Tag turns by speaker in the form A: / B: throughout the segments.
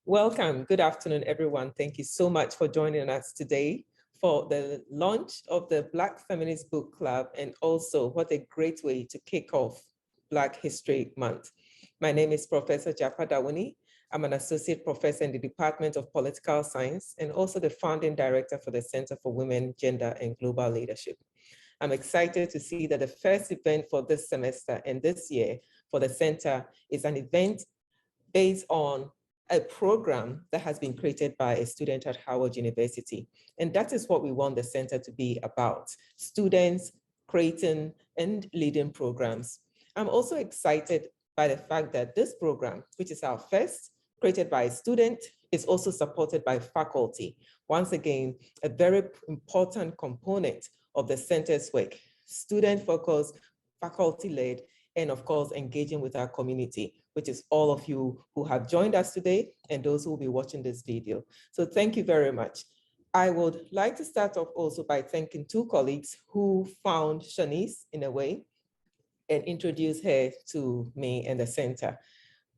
A: Welcome. Good afternoon, everyone. Thank you so much for joining us today for the launch of the Black Feminist Book Club, and also what a great way to kick off Black History Month. My name is Professor Japa Dawuni. I'm an associate professor in the Department of Political Science and also the founding director for the Center for Women, Gender, and Global Leadership. I'm excited to see that the first event for this semester and this year for the center is an event based on a program that has been created by a student at Howard University. And that is what we want the center to be about: students creating and leading programs. I'm also excited by the fact that this program, which is our first, created by a student, is also supported by faculty. Once again, a very important component of the center's work: student-focused, faculty-led, and of course, engaging with our community, which is all of you who have joined us today and those who will be watching this video. So thank you very much. I would like to start off also by thanking two colleagues who found Chanice in a way and introduced her to me and the center: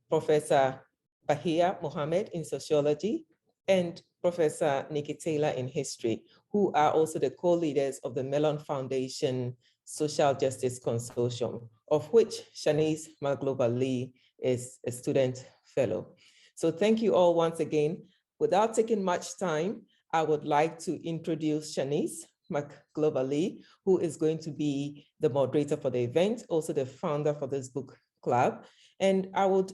A: Professor Bahia Mohammed in sociology and Professor Nikki Taylor in history, who are also the co-leaders of the Mellon Foundation Social Justice Consortium, of which Chanice McClover-Lee is a student fellow. So thank you all once again. Without taking much time, I would like to introduce Chanice McClover-Lee, who is going to be the moderator for the event, also the founder for this book club. And I would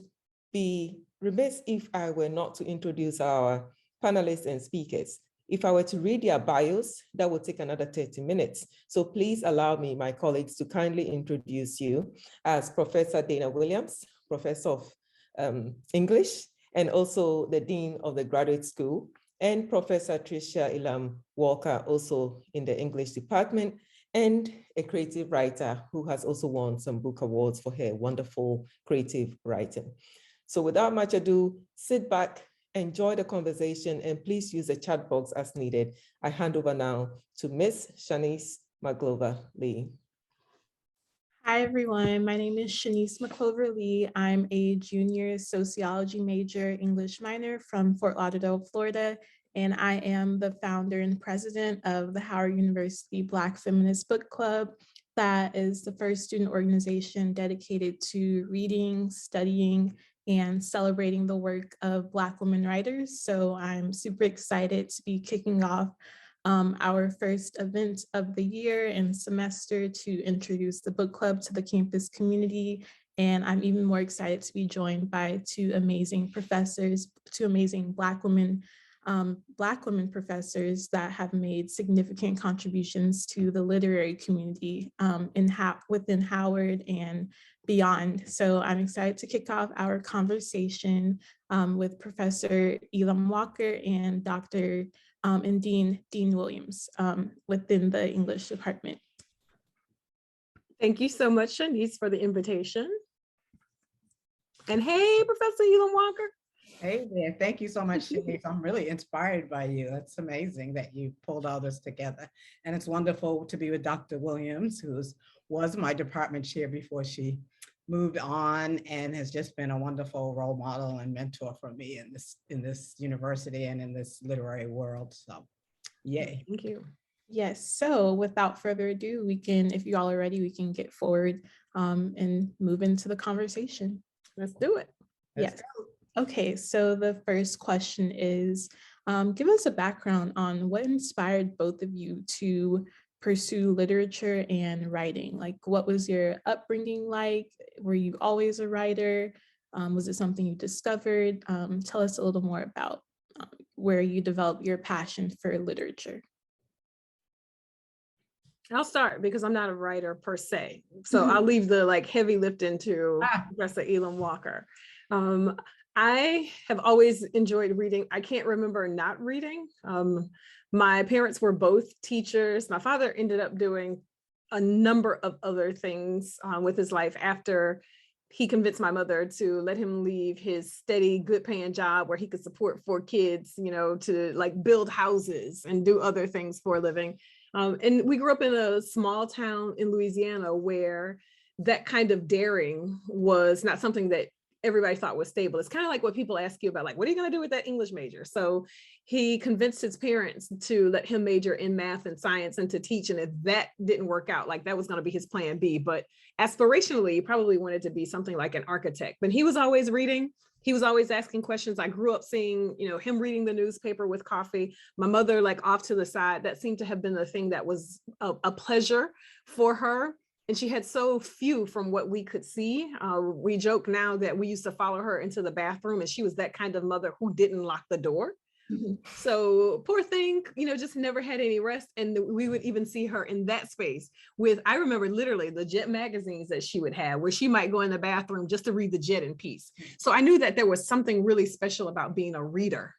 A: be remiss if I were not to introduce our panelists and speakers. If I were to read their bios, that would take another 30 minutes. So please allow me, my colleagues, to kindly introduce you as Professor Dana Williams, Professor of English, and also the Dean of the Graduate School, and Professor Patricia Elon Walker, also in the English department, and a creative writer who has also won some book awards for her wonderful creative writing. So without much ado, sit back, enjoy the conversation, and please use the chat box as needed. I hand over now to Miss Chanice McClover-Lee.
B: Hi, everyone. My name is Chanice McClover-Lee. I'm a junior sociology major, English minor from Fort Lauderdale, Florida, and I am the founder and president of the Howard University Black Feminist Book Club. That is the first student organization dedicated to reading, studying, and celebrating the work of Black women writers. So I'm super excited to be kicking off our first event of the year and semester to introduce the book club to the campus community. And I'm even more excited to be joined by two amazing professors, two amazing Black women professors that have made significant contributions to the literary community within Howard and beyond. So I'm excited to kick off our conversation with Professor Elon Walker and Dr. and Dean Williams within the English department.
C: Thank you so much, Chanice, for the invitation. And hey, Professor Elon Walker.
D: Hey there, thank you so much, Chanice. I'm really inspired by you. It's amazing that you pulled all this together. And it's wonderful to be with Dr. Williams, who was my department chair before she moved on and has just been a wonderful role model and mentor for me in this university and in this literary world. So, yay.
C: Thank you.
B: Yes, so without further ado, we can, if you all are ready, we can get forward and move into the conversation.
C: Let's do it.
B: Yes. Okay, so the first question is, give us a background on what inspired both of you to pursue literature and writing. Like, what was your upbringing like? Were you always a writer? Was it something you discovered? Tell us a little more about where you developed your passion for literature.
C: I'll start because I'm not a writer per se. So I'll leave the heavy lifting to Professor Elon Walker. I have always enjoyed reading. I can't remember not reading. My parents were both teachers. My father ended up doing a number of other things with his life after he convinced my mother to let him leave his steady, good paying job where he could support 4 kids, to build houses and do other things for a living. And we grew up in a small town in Louisiana where that kind of daring was not something that everybody thought was stable. It's kind of like what people ask you about, like, what are you going to do with that English major? So he convinced his parents to let him major in math and science and to teach. And if that didn't work out, like that was going to be his plan B. But aspirationally, he probably wanted to be something like an architect. But he was always reading. He was always asking questions. I grew up seeing, him reading the newspaper with coffee. My mother, like off to the side, that seemed to have been the thing that was a pleasure for her. And she had so few from what we could see. We joke now that we used to follow her into the bathroom, and she was that kind of mother who didn't lock the door. Mm-hmm. So poor thing, just never had any rest. And we would even see her in that space with, I remember literally the Jet magazines that she would have, where she might go in the bathroom just to read the Jet in peace. So I knew that there was something really special about being a reader.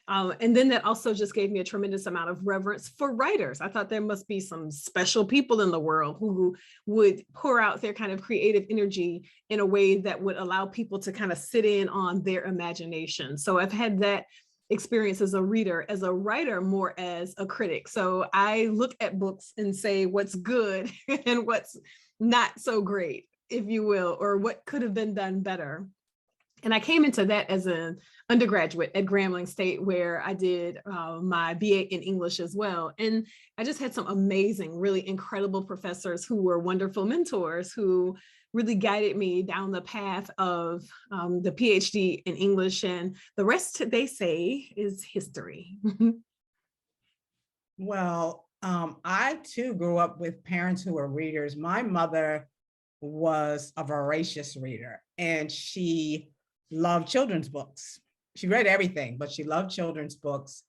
C: And then that also just gave me a tremendous amount of reverence for writers. I thought there must be some special people in the world who would pour out their kind of creative energy in a way that would allow people to kind of sit in on their imagination. So I've had that experience as a reader, as a writer, more as a critic. So I look at books and say what's good and what's not so great, if you will, or what could have been done better. And I came into that as an undergraduate at Grambling State, where I did my BA in English as well. And I just had some amazing, really incredible professors who were wonderful mentors who really guided me down the path of the PhD in English. And the rest, they say, is history.
D: Well, I too grew up with parents who were readers. My mother was a voracious reader, and she loved children's books. She read everything, but she loved children's books,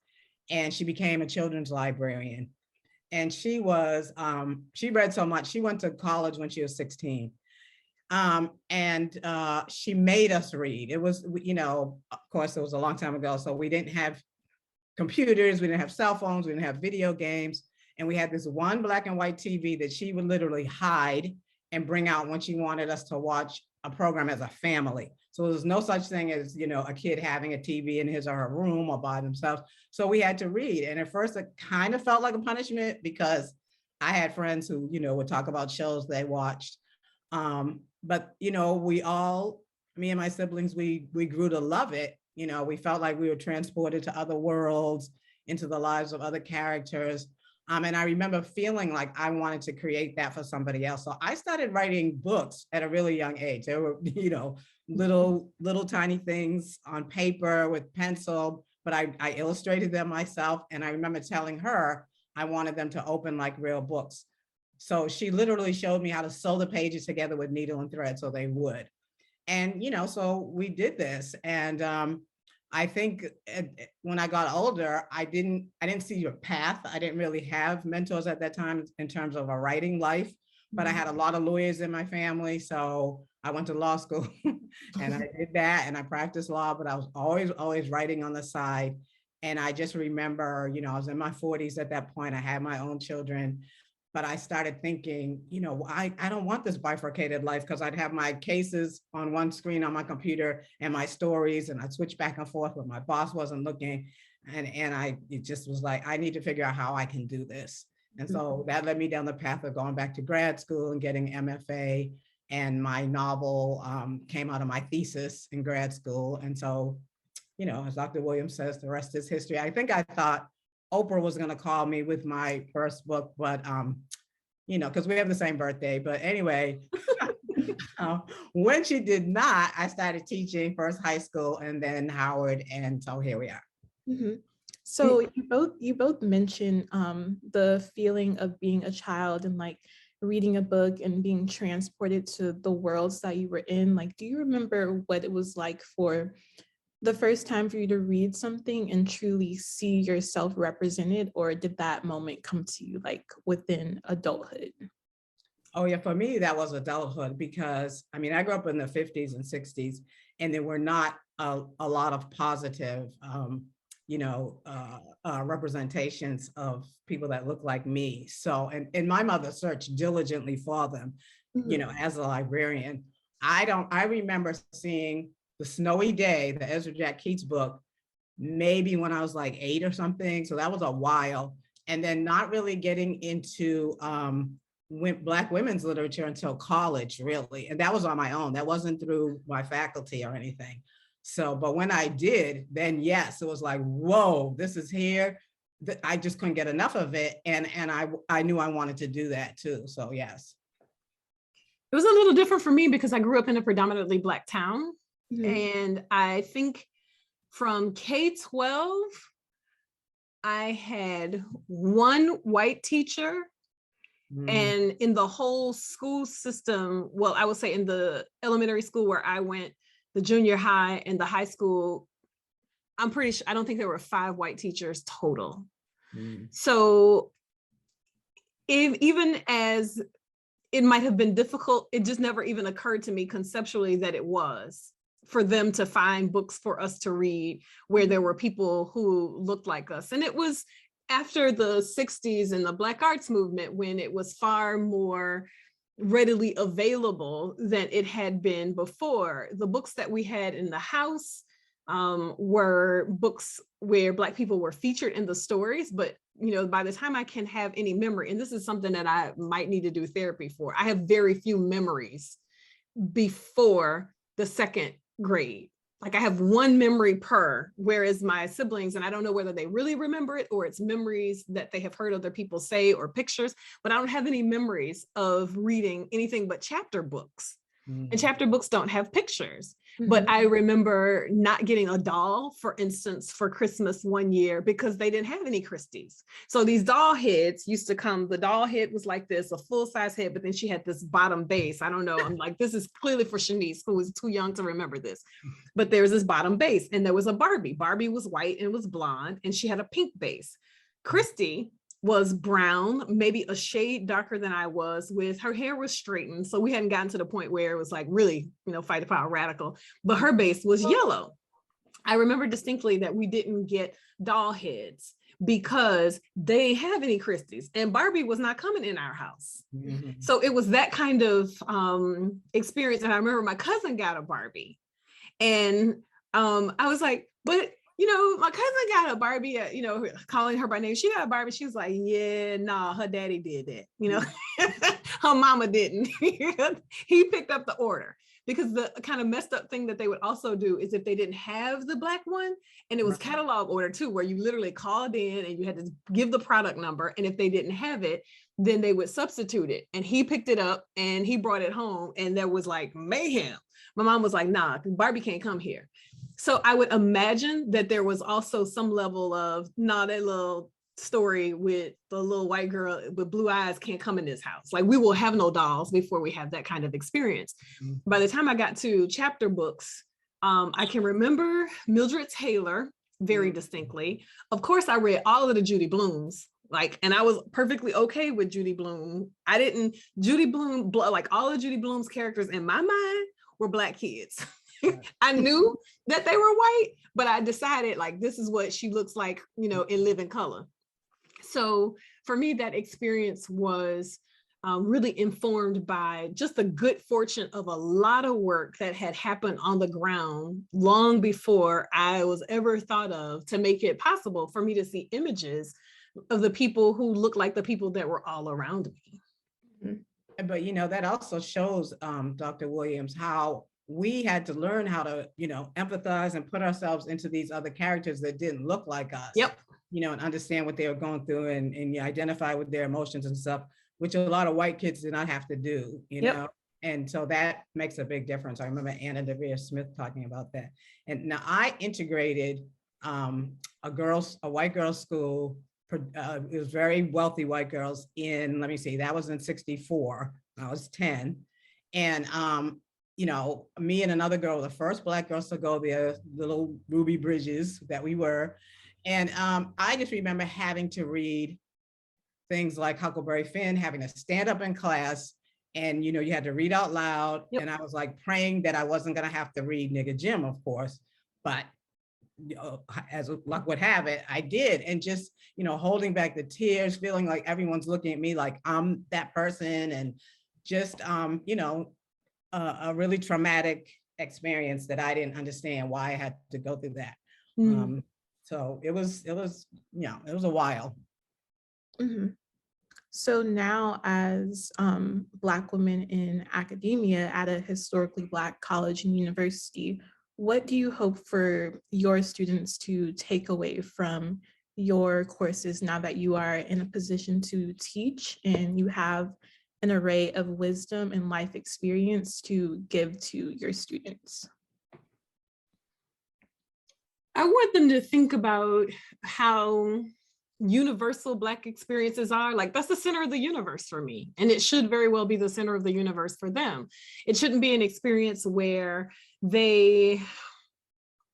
D: and she became a children's librarian. And she read so much. She went to college when she was 16. And she made us read. It was, of course, it was a long time ago, so we didn't have computers, we didn't have cell phones, we didn't have video games. And we had this one black and white TV that she would literally hide and bring out when she wanted us to watch a program as a family. So there's no such thing as, a kid having a TV in his or her room or by themselves. So we had to read. And at first it kind of felt like a punishment, because I had friends who, would talk about shows they watched. But, me and my siblings, we grew to love it. We felt like we were transported to other worlds, into the lives of other characters. And I remember feeling like I wanted to create that for somebody else. So I started writing books at a really young age. There were, little tiny things on paper with pencil, but I illustrated them myself. And I remember telling her I wanted them to open like real books. So she literally showed me how to sew the pages together with needle and thread so they would. And, so we did this. And I think when I got older, I didn't see a path. I didn't really have mentors at that time in terms of a writing life, but I had a lot of lawyers in my family. So I went to law school and I did that, and I practiced law, but I was always writing on the side. And I just remember, I was in my 40s at that point. I had my own children. But I started thinking, I don't want this bifurcated life, because I'd have my cases on one screen on my computer and my stories, and I'd switch back and forth when my boss wasn't looking. And it just was like, I need to figure out how I can do this. And so that led me down the path of going back to grad school and getting MFA. And my novel came out of my thesis in grad school. And so, as Dr. Williams says, the rest is history. I think I thought Oprah was going to call me with my first book, but, because we have the same birthday. But anyway, when she did not, I started teaching first high school and then Howard. And so here we are.
B: Mm-hmm. So you both mentioned the feeling of being a child and like reading a book and being transported to the worlds that you were in. Like, do you remember what it was like for the first time for you to read something and truly see yourself represented, or did that moment come to you like within adulthood?
D: Oh yeah, for me, that was adulthood, because I grew up in the 50s and 60s, and there were not a lot of positive, representations of people that look like me. So, and my mother searched diligently for them, as a librarian. I remember seeing The Snowy Day, the Ezra Jack Keats book, maybe when I was like 8 or something. So that was a while. And then not really getting into Black women's literature until college, really. And that was on my own. That wasn't through my faculty or anything. So, but when I did, then yes, it was like, whoa, this is here. I just couldn't get enough of it. And I knew I wanted to do that too. So yes.
C: It was a little different for me because I grew up in a predominantly Black town.
B: Mhm.
C: And I think from K-12, I had one white teacher. And in the whole school system, well, I would say in the elementary school where I went, the junior high and the high school, I'm pretty sure, I don't think there were 5 white teachers total. So even as it might have been difficult, it just never even occurred to me conceptually that it was for them to find books for us to read where there were people who looked like us. And it was after the 60s and the Black arts movement when it was far more readily available than it had been before. The books that we had in the house were books where Black people were featured in the stories, but by the time I can have any memory, and this is something that I might need to do therapy for, I have very few memories before the 2nd grade. Like I have one memory per, whereas my siblings, and I don't know whether they really remember it or it's memories that they have heard other people say or pictures, but I don't have any memories of reading anything but chapter books. And chapter books don't have pictures. But I remember not getting a doll, for instance, for Christmas one year because they didn't have any Christies. So these doll heads used to come, the doll head was like this, a full-size head, but then she had this bottom base. I don't know, I'm like, this is clearly for Chanice, who is too young to remember this. But there was this bottom base and there was a Barbie. Barbie was white and was blonde and she had a pink base. Christy was brown, maybe a shade darker than I was, with her hair was straightened. So we hadn't gotten to the point where it was like really, fight the power radical, but her base was yellow. I remember distinctly that we didn't get doll heads because they didn't have any Christies and Barbie was not coming in our house. So it was that kind of experience. And I remember my cousin got a Barbie and I was like, but my cousin got a Barbie, calling her by name. She got a Barbie. She was like, yeah, nah, her daddy did that. Her mama didn't. He picked up the order because the kind of messed up thing that they would also do is if they didn't have the Black one, and it was catalog order too, where you literally called in and you had to give the product number. And if they didn't have it, then they would substitute it. And he picked it up and he brought it home and there was like mayhem. My mom was like, nah, Barbie can't come here. So I would imagine that there was also some level of, that little story with the little white girl with blue eyes can't come in this house. Like we will have no dolls before we have that kind of experience. By the time I got to chapter books, I can remember Mildred Taylor very distinctly. Of course, I read all of the Judy Blooms. And I was perfectly okay with Judy Blume. Judy Blume, like all of Judy Blume's characters in my mind were Black kids. I knew that they were white, but I decided like, this is what she looks like, in living color. So for me, that experience was really informed by just the good fortune of a lot of work that had happened on the ground long before I was ever thought of to make it possible for me to see images of the people who looked like the people that were all around me.
D: But, that also shows, Dr. Williams, how we had to learn how to, empathize and put ourselves into these other characters that didn't look like us.
C: Yep.
D: And understand what they were going through and you identify with their emotions and stuff, which a lot of white kids did not have to do, you know? And so that makes a big difference. I remember Anna DeVere Smith talking about that. And now I integrated a white girls' school. It was very wealthy white girls in, let me see, that was in 64. I was 10. And me and another girl, the first Black girls to go there, little Ruby Bridges that we were. And I just remember having to read things like Huckleberry Finn, having to stand up in class and, you had to read out loud. And I was like praying that I wasn't going to have to read Nigga Jim, of course, but as luck would have it, I did. And just, holding back the tears, feeling like everyone's looking at me like I'm that person, and just, a really traumatic experience that I didn't understand why I had to go through that. So it was a while.
B: So now as Black women in academia at a historically Black college and university, what do you hope for your students to take away from your courses now that you are in a position to teach and you have an array of wisdom and life experience to give to your students?
C: I want them to think about how universal Black experiences are. Like, that's the center of the universe for me, and it should very well be the center of the universe for them. It shouldn't be an experience where they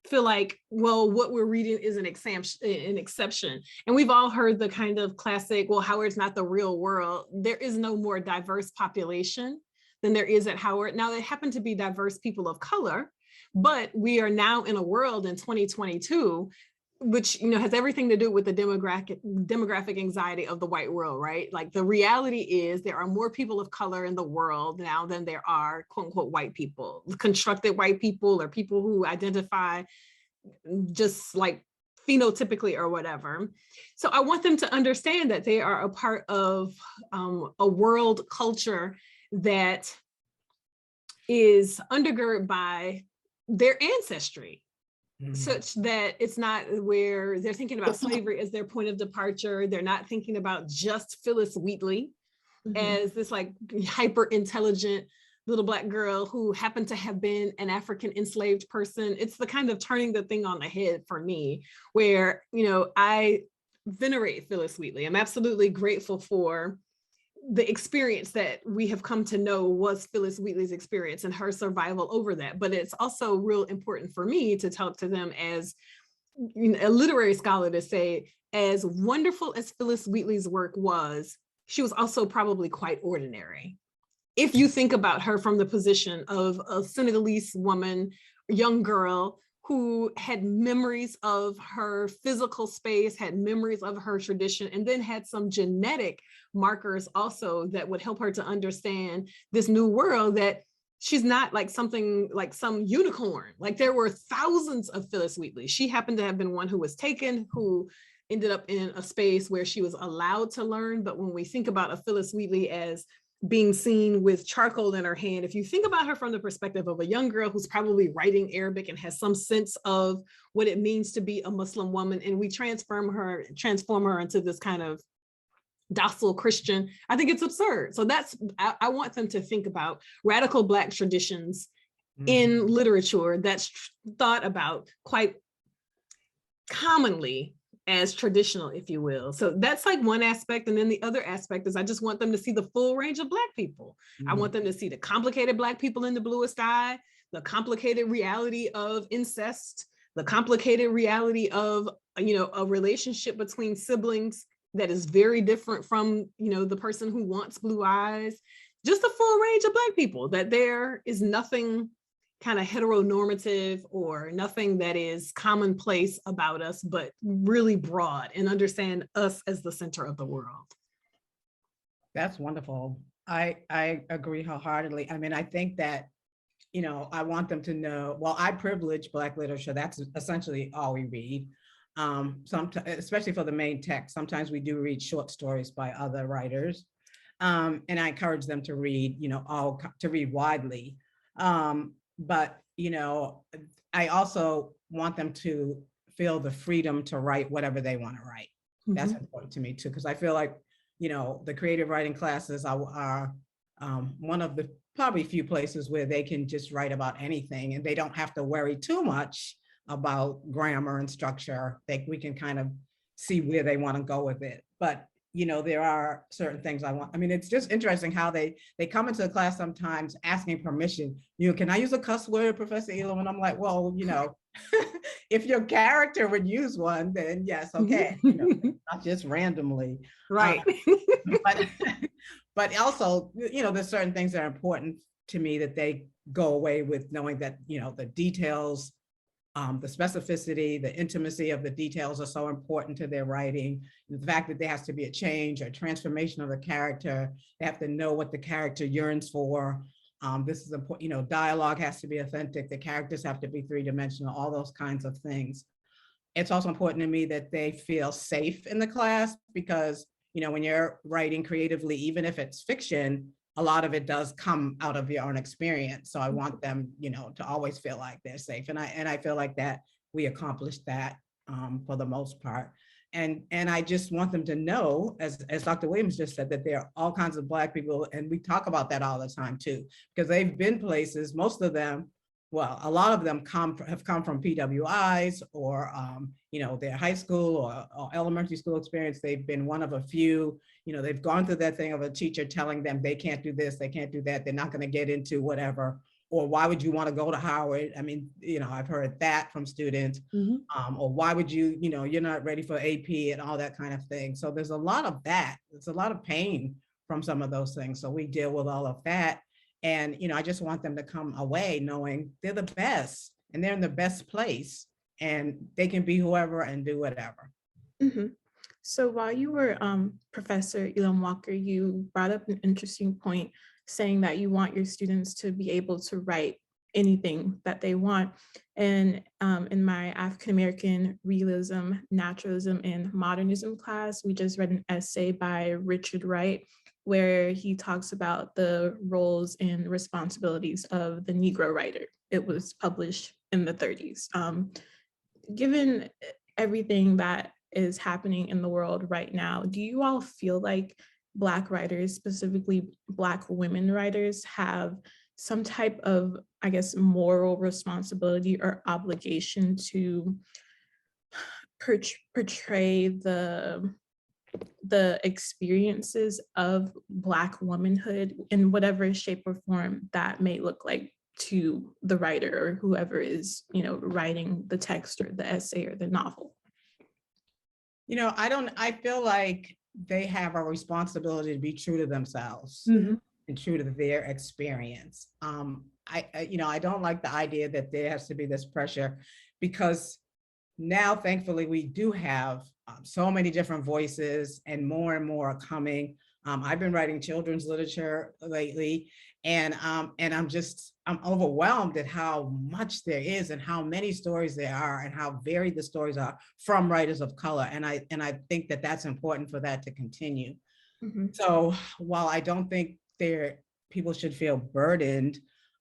C: feel like, well, what we're reading is an exception. And we've all heard the kind of classic, well, Howard's not the real world. There is no more diverse population than there is at Howard. Now, they happen to be diverse people of color, but we are now in a world in 2022 which, you know, has everything to do with the demographic anxiety of the white world, right? Like, the reality is there are more people of color in the world now than there are quote unquote white people, constructed white people, or people who identify just like phenotypically or whatever. So I want them to understand that they are a part of a world culture that is undergirded by their ancestry. Such that it's not where they're thinking about slavery as their point of departure. They're not thinking about just Phyllis Wheatley as this like hyper intelligent little Black girl who happened to have been an African enslaved person. It's the kind of turning the thing on the head for me, where, you know, I venerate Phyllis Wheatley. I'm absolutely grateful for the experience that we have come to know was Phyllis Wheatley's experience and her survival over that. But it's also real important for me to talk to them as a literary scholar to say, as wonderful as Phyllis Wheatley's work was, she was also probably quite ordinary. If you think about her from the position of a Senegalese woman, young girl, who had memories of her physical space, had memories of her tradition, and then had some genetic markers also that would help her to understand this new world, that she's not like something like some unicorn. Like, there were thousands of Phyllis Wheatley. She happened to have been one who was taken, who ended up in a space where she was allowed to learn. But when we think about a Phyllis Wheatley as being seen with charcoal in her hand, if you think about her from the perspective of a young girl who's probably writing Arabic and has some sense of what it means to be a Muslim woman, and we transform her into this kind of docile Christian, I think it's absurd. So I want them to think about radical Black traditions in literature that's thought about quite commonly as traditional, if you will. So that's like one aspect. And then the other aspect is I just want them to see the full range of Black people. I want them to see the complicated Black people in the bluest eye, the complicated reality of incest, the complicated reality of, you know, a relationship between siblings that is very different from, you know, the person who wants blue eyes. Just a full range of Black people, that there is nothing kind of heteronormative or nothing that is commonplace about us, but really broad, and understand us as the center of the world.
D: That's wonderful. I agree wholeheartedly. I mean, I think that, you know, I want them to know, well, I privilege Black literature. That's essentially all we read. Sometimes, especially for the main text, sometimes we do read short stories by other writers. And I encourage them to read, you know, to read widely. But, you know, I also want them to feel the freedom to write whatever they want to write. That's important to me too, because I feel like, you know, the creative writing classes are one of the probably few places where they can just write about anything, and they don't have to worry too much about grammar and structure. We can kind of see where they want to go with it. But, you know, there are certain things I mean, it's just interesting how they come into the class sometimes asking permission. You know, can I use a cuss word, Professor Elam? And I'm like, well, you know, if your character would use one, then yes, okay. You know, not just randomly.
C: Right.
D: But also, you know, there's certain things that are important to me that they go away with knowing that, you know, the details, the specificity, the intimacy of the details are so important to their writing. The fact that there has to be a change or transformation of the character, they have to know what the character yearns for. This is important, you know, dialogue has to be authentic, the characters have to be three-dimensional, all those kinds of things. It's also important to me that they feel safe in the class, because, when you're writing creatively, even if it's fiction, a lot of it does come out of your own experience. So I want them, to always feel like they're safe. And I feel like that we accomplished that for the most part. And I just want them to know, as Dr. Williams just said, that there are all kinds of Black people, and we talk about that all the time too, because they've been places, most of them, well, a lot of them have come from PWIs or, their high school or elementary school experience. They've been one of a few, they've gone through that thing of a teacher telling them they can't do this, they can't do that, they're not going to get into whatever, or why would you want to go to Howard? I mean, I've heard that from students, or why would you, you're not ready for AP and all that kind of thing. So there's a lot of that. There's a lot of pain from some of those things. So we deal with all of that. And, I just want them to come away knowing they're the best and they're in the best place and they can be whoever and do whatever.
B: So while you were Professor Elon Walker, you brought up an interesting point, saying that you want your students to be able to write anything that they want. And in my African-American realism, naturalism, and modernism class, we just read an essay by Richard Wright, where he talks about the roles and responsibilities of the Negro writer. It was published in the 30s. Given everything that is happening in the world right now, do you all feel like Black writers, specifically Black women writers, have some type of, I guess, moral responsibility or obligation to portray the experiences of Black womanhood in whatever shape or form that may look like to the writer or whoever is, writing the text or the essay or the novel?
D: I feel like they have a responsibility to be true to themselves and true to their experience. I don't like the idea that there has to be this pressure, because now, thankfully, we do have so many different voices and more are coming. I've been writing children's literature lately, and I'm overwhelmed at how much there is and how many stories there are and how varied the stories are from writers of color. And I think that that's important for that to continue. So while I don't think people should feel burdened,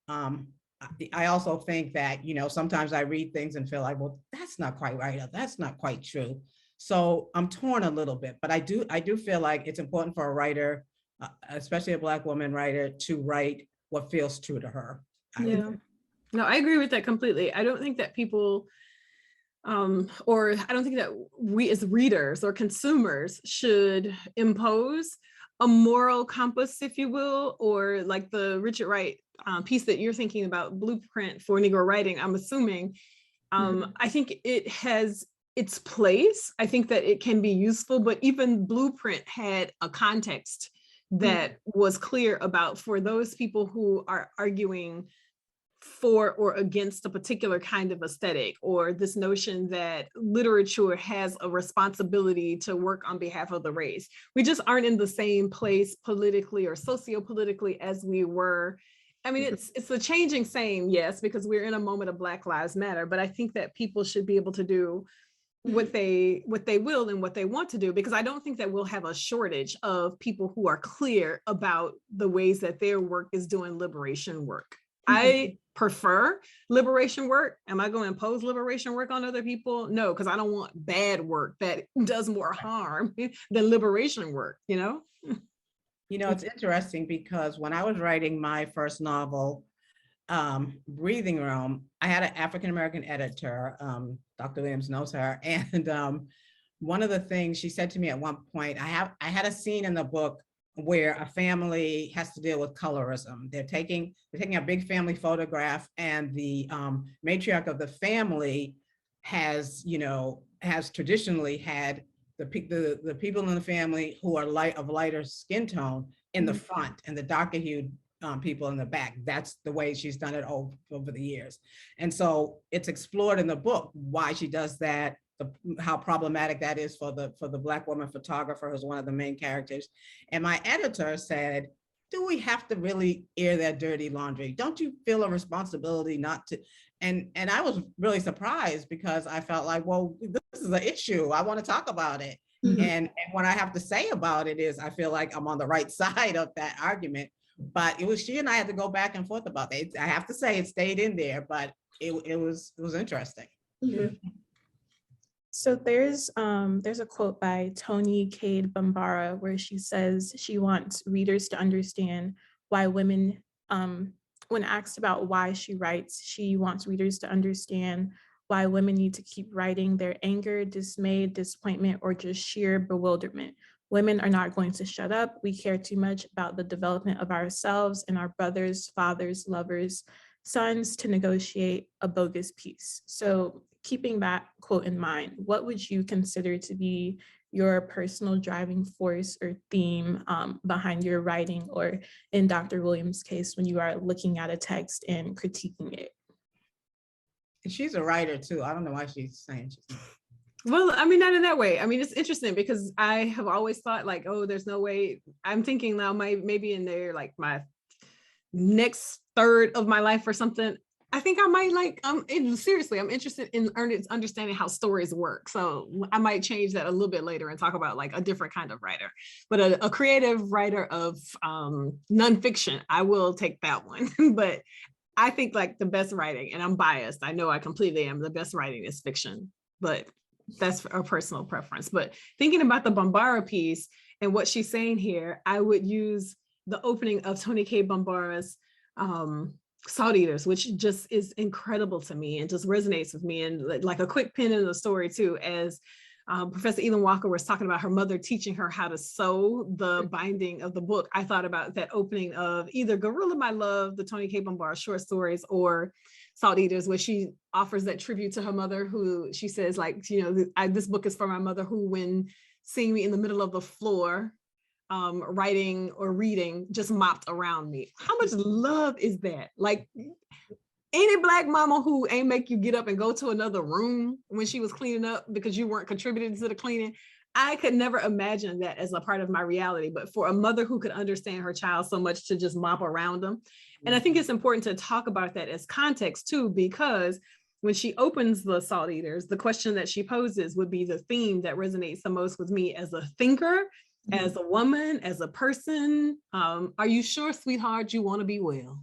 D: I also think that, sometimes I read things and feel like, well, that's not quite right, or that's not quite true. So I'm torn a little bit, but I do feel like it's important for a writer, especially a Black woman writer, to write what feels true to her.
C: Yeah, no, I agree with that completely. I don't think that people, or I don't think that we as readers or consumers should impose a moral compass, if you will, or like the Richard Wright piece that you're thinking about, Blueprint for Negro Writing, I'm assuming. I think it has its place. I think that it can be useful, but even Blueprint had a context that was clear about, for those people who are arguing for or against a particular kind of aesthetic, or this notion that literature has a responsibility to work on behalf of the race. We just aren't in the same place politically or sociopolitically as we were. I mean, it's a changing same, yes, because we're in a moment of Black Lives Matter, but I think that people should be able to do what they will and what they want to do, because I don't think that we'll have a shortage of people who are clear about the ways that their work is doing liberation work. I prefer liberation work. Am I going to impose liberation work on other people? No, because I don't want bad work that does more harm than liberation work,
D: It's interesting, because when I was writing my first novel, Breathing Room, I had an African-American editor, Dr. Williams knows her, and one of the things she said to me at one point, I had a scene in the book where a family has to deal with colorism. They're taking a big family photograph, and the matriarch of the family has traditionally had the people in the family who are of lighter skin tone in the front, and the darker hued people in the back. That's the way she's done it over the years. And so it's explored in the book why she does that, how problematic that is for the Black woman photographer, who's one of the main characters. And my editor said, do we have to really air that dirty laundry? Don't you feel a responsibility not to? And I was really surprised, because I felt like, well, this is an issue. I want to talk about it. And what I have to say about it is I feel like I'm on the right side of that argument. But it was she and I had to go back and forth about that. I have to say it stayed in there, but it was interesting.
B: So there's a quote by Toni Cade Bambara where she says she wants readers to understand why women, when asked about why she writes, she wants readers to understand why women need to keep writing their anger, dismay, disappointment, or just sheer bewilderment. Women are not going to shut up. We care too much about the development of ourselves and our brothers, fathers, lovers, sons to negotiate a bogus peace. So keeping that quote in mind, what would you consider to be your personal driving force or theme behind your writing, or in Dr. Williams' case, when you are looking at a text and critiquing it?
D: And she's a writer too. I don't know why she's saying she's not.
C: Well, I mean, not in that way. I mean, it's interesting because I have always thought like, oh, there's no way. I'm thinking now maybe in there, like my next third of my life or something, I think I might like, seriously, I'm interested in understanding how stories work. So I might change that a little bit later and talk about like a different kind of writer, but a creative writer of nonfiction, I will take that one. But I think like the best writing, and I'm biased, I know I completely am, the best writing is fiction, but that's a personal preference. But thinking about the Bambara piece and what she's saying here, I would use the opening of Toni Cade Bambara's Salt Eaters, which just is incredible to me and just resonates with me. And like a quick pin in the story too, as Professor Elon Walker was talking about her mother teaching her how to sew the binding of the book, I thought about that opening of either Gorilla My Love, the Toni Cade Bambara short stories, or Salt Eaters, where she offers that tribute to her mother, who she says like, you know, this book is for my mother who, when seeing me in the middle of the floor, writing or reading, just mopped around me. How much love is that? Like any Black mama who ain't make you get up and go to another room when she was cleaning up because you weren't contributing to the cleaning. I could never imagine that as a part of my reality, but for a mother who could understand her child so much to just mop around them. And I think it's important to talk about that as context too, because when she opens the Salt Eaters, the question that she poses would be the theme that resonates the most with me as a thinker, as a woman, as a person. Are you sure, sweetheart, you want to be well?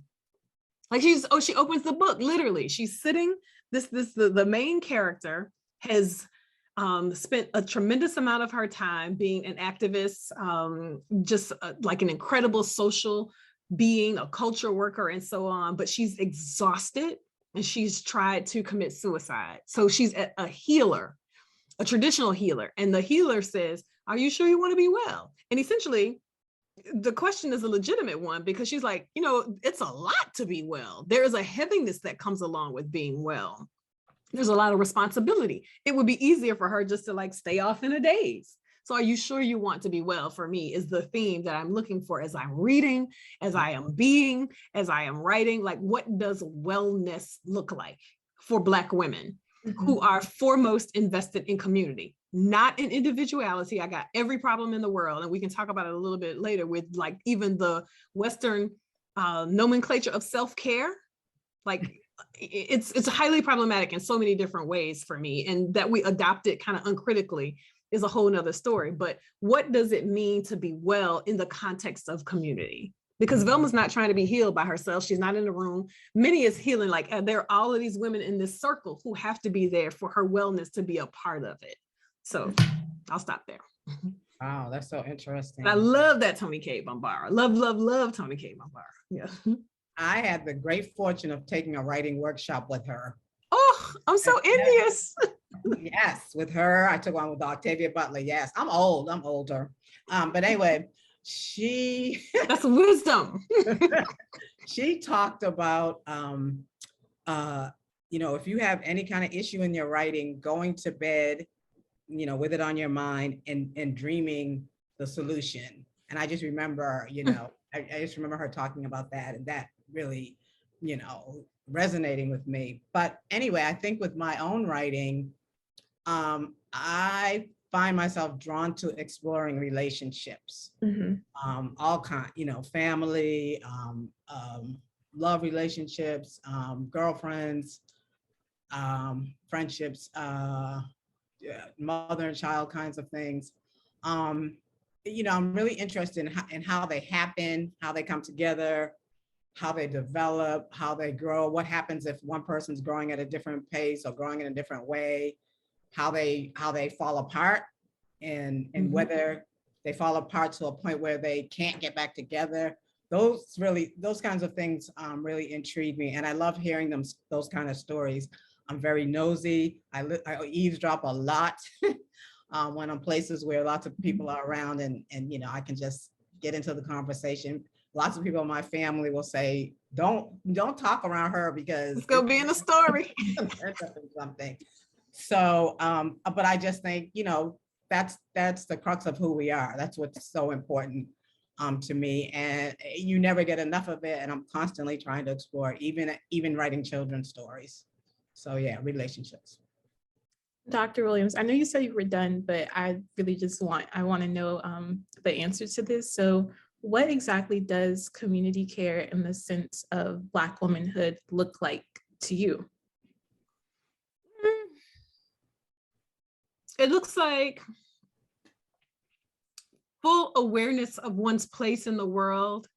C: Like she opens the book, literally. She's sitting, the main character has spent a tremendous amount of her time being an activist, like an incredible social being, a culture worker, and so on, but she's exhausted and she's tried to commit suicide. So she's a healer, a traditional healer. And the healer says, are you sure you want to be well? And essentially, the question is a legitimate one, because she's like, you know, it's a lot to be well. There is a heaviness that comes along with being well. There's a lot of responsibility. It would be easier for her just to like stay off in a daze. So are you sure you want to be well, for me, is the theme that I'm looking for as I'm reading, as I am being, as I am writing. Like, what does wellness look like for Black women who are foremost invested in community, not in individuality? I got every problem in the world, and we can talk about it a little bit later with like even the Western nomenclature of self-care. Like it's highly problematic in so many different ways for me, and that we adopt it kind of uncritically is a whole nother story. But what does it mean to be well in the context of community? Because Velma's not trying to be healed by herself. She's not in the room. Minnie is healing. Like, there are all of these women in this circle who have to be there for her wellness to be a part of it. So I'll stop there.
D: Wow, that's so interesting.
C: And I love that Toni Cade Bambara. Love Toni Cade Bambara. Yeah.
D: I had the great fortune of taking a writing workshop with her.
C: Oh, I'm so envious.
D: Yes, with her. I took one with Octavia Butler. Yes, I'm older. But anyway,
C: that's wisdom.
D: She talked about, you know, if you have any kind of issue in your writing, going to bed, you know, with it on your mind and dreaming the solution. And I just remember, you know, I just remember her talking about that, and that really, you know, resonating with me. But anyway, I think with my own writing, I find myself drawn to exploring relationships, all kinds, you know, family, love relationships, girlfriends, friendships, mother and child kinds of things. I'm really interested in how they happen, how they come together, how they develop, how they grow, what happens if one person's growing at a different pace or growing in a different way, how they fall apart, and whether they fall apart to a point where they can't get back together. Those kinds of things really intrigue me, and I love hearing those kind of stories. I'm very nosy. I eavesdrop a lot when I'm places where lots of people are around, and I can just get into the conversation. Lots of people in my family will say, don't talk around her because
C: it's gonna be in the story.
D: Something. So, but I just think, that's the crux of who we are. That's what's so important to me, and you never get enough of it. And I'm constantly trying to explore, even writing children's stories. So yeah, relationships.
B: Dr. Williams, I know you said you were done, but I really I want to know the answer to this. So what exactly does community care in the sense of Black womanhood look like to you?
C: It looks like full awareness of one's place in the world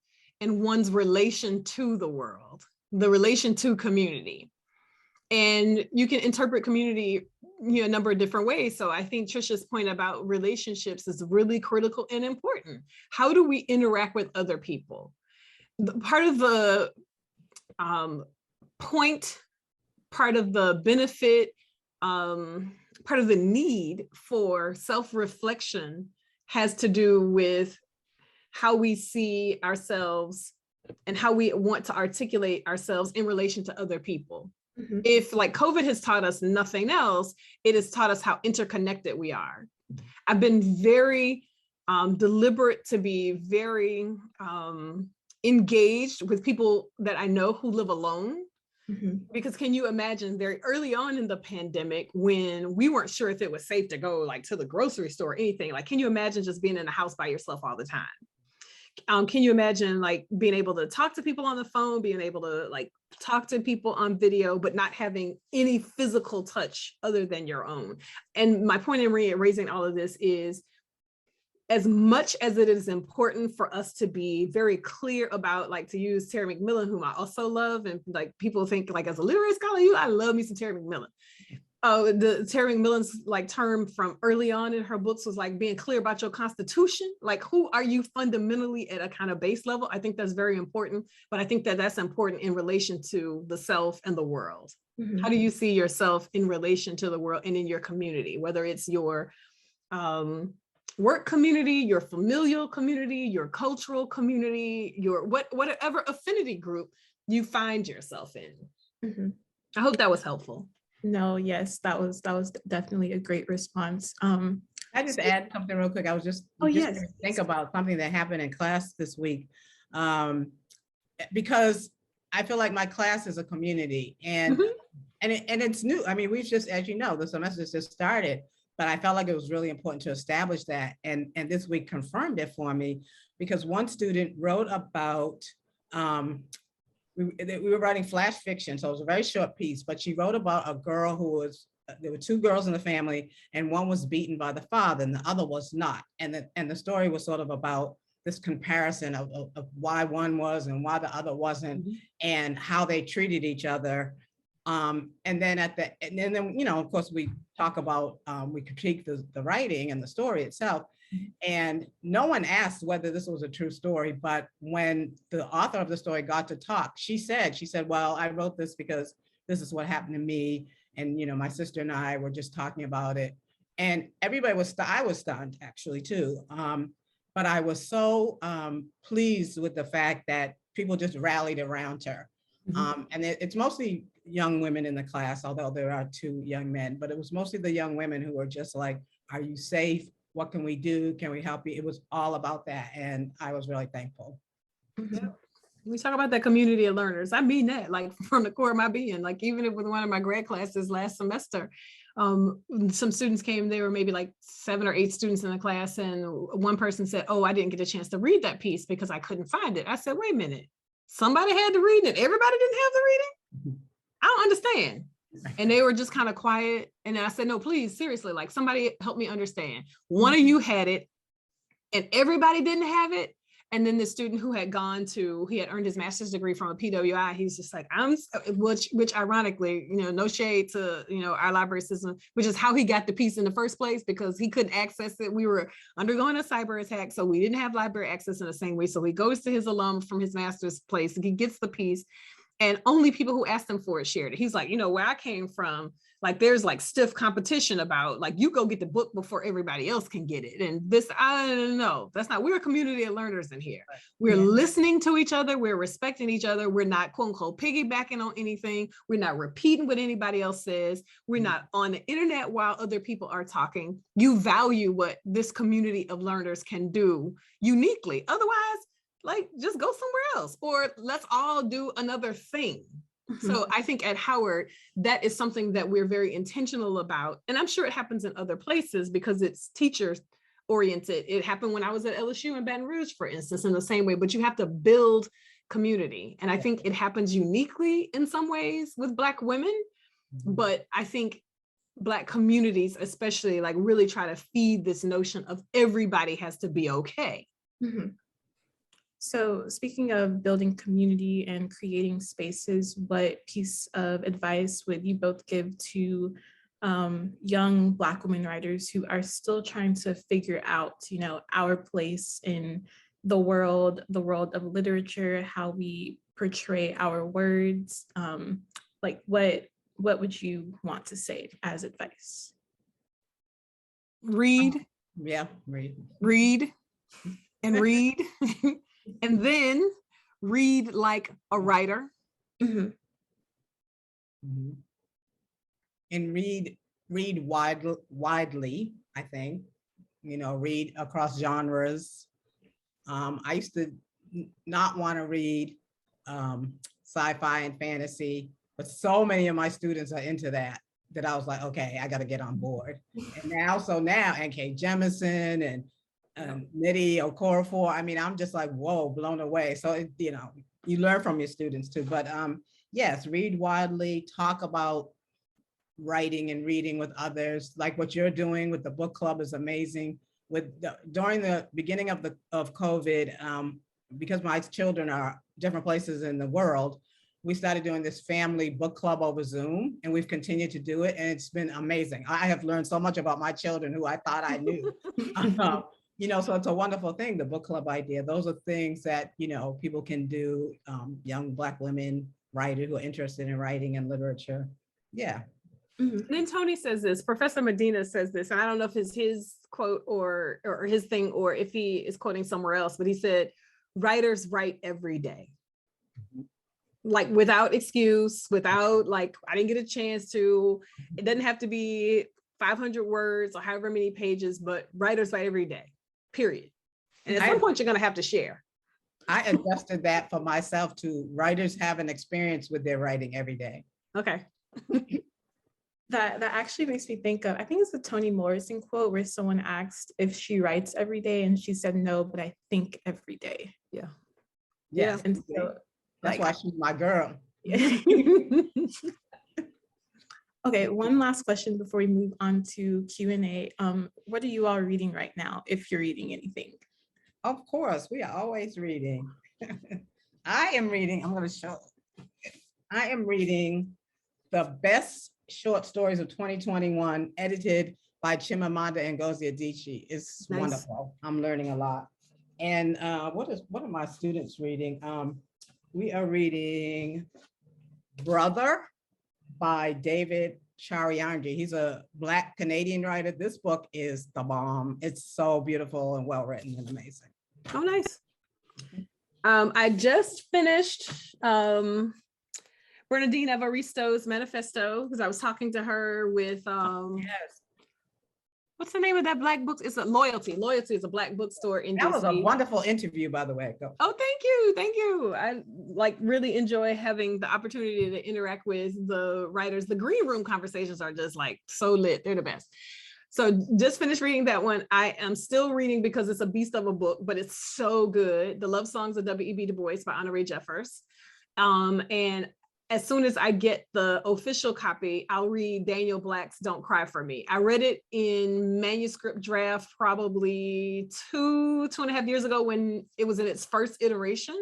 C: and one's relation to the world, the relation to community. And you can interpret community a number of different ways. So I think Tricia's point about relationships is really critical and important. How do we interact with other people? Part of the point, part of the benefit, part of the need for self-reflection has to do with how we see ourselves and how we want to articulate ourselves in relation to other people. Mm-hmm. If like COVID has taught us nothing else, it has taught us how interconnected we are. I've been very deliberate to be very engaged with people that I know who live alone. Mm-hmm. Because can you imagine very early on in the pandemic when we weren't sure if it was safe to go like to the grocery store or anything, like, can you imagine just being in the house by yourself all the time? Can you imagine like being able to talk to people on the phone, being able to like talk to people on video, but not having any physical touch other than your own? And my point in raising all of this is, as much as it is important for us to be very clear about, like, to use Terry McMillan, whom I also love, and like people think like as a literary scholar, I love me some Terry McMillan. The Terry McMillan's like term from early on in her books was like being clear about your constitution. Like, who are you fundamentally at a kind of base level? I think that's very important, but I think that that's important in relation to the self and the world. Mm-hmm. How do you see yourself in relation to the world and in your community, whether it's your work community, your familial community, your cultural community, your whatever affinity group you find yourself in? Mm-hmm. I hope that was helpful.
B: No, yes, that was definitely a great response.
D: I just add something real quick. I was just think about something that happened in class this week, because I feel like my class is a community, and mm-hmm. and it's new. I mean, we've just, as you know, the semester's just started, but I felt like it was really important to establish that, and this week confirmed it for me, because one student wrote about. We were writing flash fiction, so it was a very short piece, but she wrote about a girl there were two girls in the family, and one was beaten by the father and the other was not. And the story was sort of about this comparison of why one was and why the other wasn't, mm-hmm. and how they treated each other. And then of course, we talk about, we critique the writing and the story itself. And no one asked whether this was a true story, but when the author of the story got to talk, she said, well, I wrote this because this is what happened to me. And, my sister and I were just talking about it. And everybody I was stunned actually too. But I was so pleased with the fact that people just rallied around her. Mm-hmm. And it's mostly young women in the class, although there are two young men, but it was mostly the young women who were just like, are you safe? What can we do? Can we help you? It was all about that. And I was really thankful.
C: Yeah. We talk about that community of learners. I mean that, like, from the core of my being. Like, even with one of my grad classes last semester, some students came, there were maybe like 7 or 8 students in the class. And one person said, oh, I didn't get a chance to read that piece because I couldn't find it. I said, wait a minute, somebody had to read it. Everybody didn't have the reading? I don't understand. And they were just kind of quiet. And I said, no, please, seriously, like, somebody help me understand. One of you had it, and everybody didn't have it. And then the student who had he had earned his master's degree from a PWI, he's just like, which ironically, no shade to, our library system, which is how he got the piece in the first place, because he couldn't access it. We were undergoing a cyber attack, so we didn't have library access in the same way. So he goes to his alum from his master's place, and he gets the piece, and only people who asked him for it shared it. He's like, where I came from, like there's like stiff competition about like, you go get the book before everybody else can get it. And this, I don't know, we're a community of learners in here. We're listening to each other. We're respecting each other. We're not quote unquote piggybacking on anything. We're not repeating what anybody else says. We're not on the internet while other people are talking. You value what this community of learners can do uniquely. Otherwise, like just go somewhere else, or let's all do another thing. So I think at Howard, that is something that we're very intentional about. And I'm sure it happens in other places because it's teachers oriented. It happened when I was at LSU in Baton Rouge, for instance, in the same way, but you have to build community. And I think it happens uniquely in some ways with Black women, but I think Black communities, especially, like really try to feed this notion of everybody has to be okay.
B: So speaking of building community and creating spaces, what piece of advice would you both give to young Black women writers who are still trying to figure out, our place in the world of literature, how we portray our words? Like what would you want to say as advice?
C: Read. Read. And read. And then read like a writer.
D: And read widely, I think, read across genres. I used to not want to read sci-fi and fantasy, but so many of my students are into that I was like, okay, I got to get on board. And now N.K. Jemisin and Nidhi Okorafor. I mean, I'm just like, whoa, blown away. So, you learn from your students too. But yes, read widely, talk about writing and reading with others, like what you're doing with the book club is amazing. During the beginning of COVID, because my children are different places in the world, we started doing this family book club over Zoom, and we've continued to do it, and it's been amazing. I have learned so much about my children who I thought I knew. So it's a wonderful thing, the book club idea. Those are things that, people can do, young Black women writers who are interested in writing and literature. Yeah.
C: And then Tony says this, Professor Medina says this, and I don't know if it's his quote or his thing, or if he is quoting somewhere else, but he said, writers write every day. Like without excuse, without like, I didn't get a chance to, it doesn't have to be 500 words or however many pages, but writers write every day, period. And at some point you're gonna have to share.
D: I adjusted that for myself too. Writers have an experience with their writing every day.
C: Okay.
B: That actually makes me think of, I think it's the Toni Morrison quote where someone asked if she writes every day, and she said, no, but I think every day.
C: Yeah.
D: Yeah.
B: And so,
D: that's why she's my girl.
B: Okay, one last question before we move on to Q&A. What are you all reading right now, if you're reading anything?
D: Of course, we are always reading. I am reading the best short stories of 2021, edited by Chimamanda Ngozi Adichie. It's nice. Wonderful. I'm learning a lot. And what are my students reading? We are reading Brother by David Charianji. He's a Black Canadian writer. This book is the bomb. It's so beautiful and well written and amazing.
C: Oh, nice. I just finished Bernardine Evaristo's manifesto, because I was talking to her with
D: yes.
C: What's the name of that Black book? It's a Loyalty. Loyalty is a Black bookstore in DC.
D: That was a wonderful interview, by the way. Go.
C: Oh, thank you. I really enjoy having the opportunity to interact with the writers. The green room conversations are just like so lit. They're the best. So just finished reading that one. I am still reading because it's a beast of a book, but it's so good. The Love Songs of W.E.B. Du Bois by Honoré Jeffers. And as soon as I get the official copy, I'll read Daniel Black's Don't Cry for Me. I read it in manuscript draft probably 2.5 years ago when it was in its first iteration.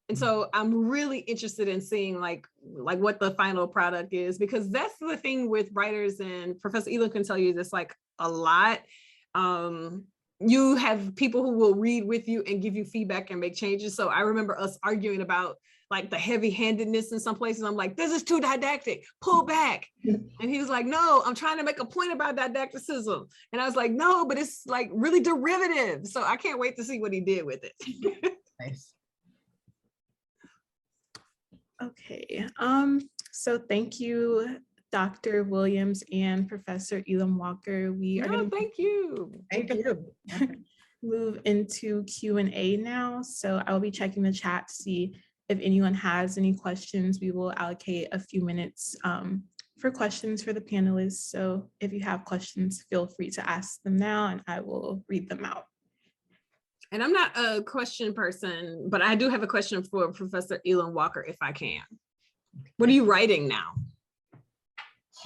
C: And so I'm really interested in seeing like what the final product is, because that's the thing with writers, and Professor Elam can tell you this like a lot. You have people who will read with you and give you feedback and make changes. So I remember us arguing about like the heavy-handedness in some places. I'm like, this is too didactic, pull back. And he was like, no, I'm trying to make a point about didacticism. And I was like, no, but it's like really derivative. So I can't wait to see what he did with it.
D: Nice.
B: Okay, so thank you, Dr. Williams and Professor Elam Walker. We are going to
C: Thank you.
D: Thank you.
B: move into Q&A now. So I will be checking the chat to see if anyone has any questions. We will allocate a few minutes for questions for the panelists. So if you have questions, feel free to ask them now and I will read them out.
C: And I'm not a question person, but I do have a question for Professor Elon Walker, if I can. What are you writing now?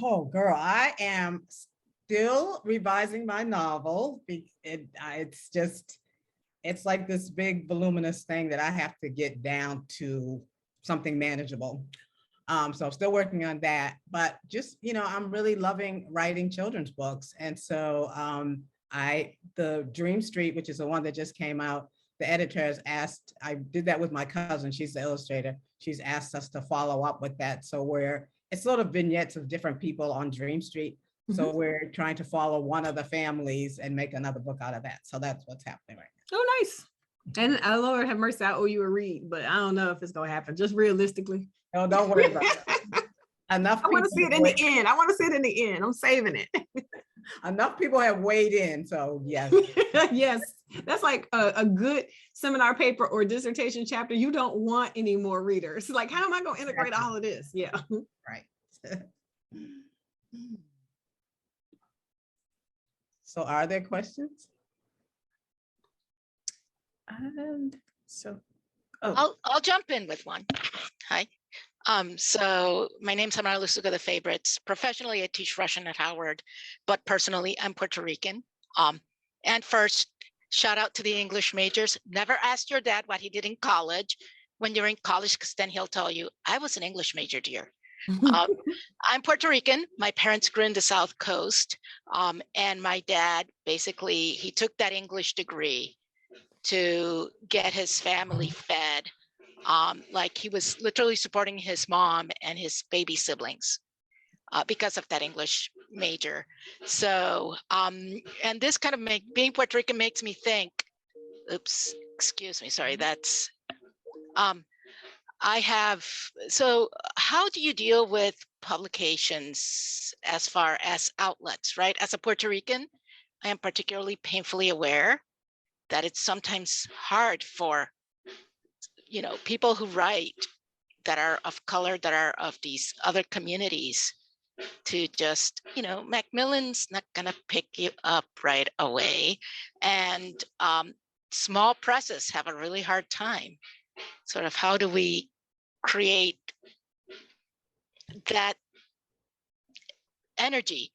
D: Oh, girl, I am still revising my novel. It's like this big voluminous thing that I have to get down to something manageable. So I'm still working on that, but just, I'm really loving writing children's books. And so the Dream Street, which is the one that just came out, the editor has asked, I did that with my cousin, she's the illustrator. She's asked us to follow up with that. So it's sort of vignettes of different people on Dream Street. So we're trying to follow one of the families and make another book out of that. So that's what's happening right now.
C: Oh, nice. And Lord have mercy, I owe you a read, but I don't know if it's gonna happen, just realistically.
D: No, don't worry about it. Enough.
C: I want to see it in the end. I want to see it in the end. I'm saving it.
D: Enough people have weighed in, so yes.
C: Yes, that's like a good seminar paper or dissertation chapter. You don't want any more readers. Like, how am I going to integrate all of this? Yeah.
D: Right. So are there questions?
E: I'll jump in with one. Hi. So my name's Hamara Lusuga the Favorites. Professionally, I teach Russian at Howard, but personally, I'm Puerto Rican. And first, shout out to the English majors. Never ask your dad what he did in college when you're in college, because then he'll tell you, I was an English major, dear. I'm Puerto Rican. My parents grew in the South Coast. And my dad, basically, he took that English degree to get his family fed. Like he was literally supporting his mom and his baby siblings because of that English major. So, and this kind of being Puerto Rican makes me think, oops, excuse me, sorry, that's, so how do you deal with publications as far as outlets, right? As a Puerto Rican, I am particularly painfully aware that it's sometimes hard for people who write that are of color, that are of these other communities, to just, Macmillan's not gonna pick you up right away. And small presses have a really hard time. Sort of, how do we create that energy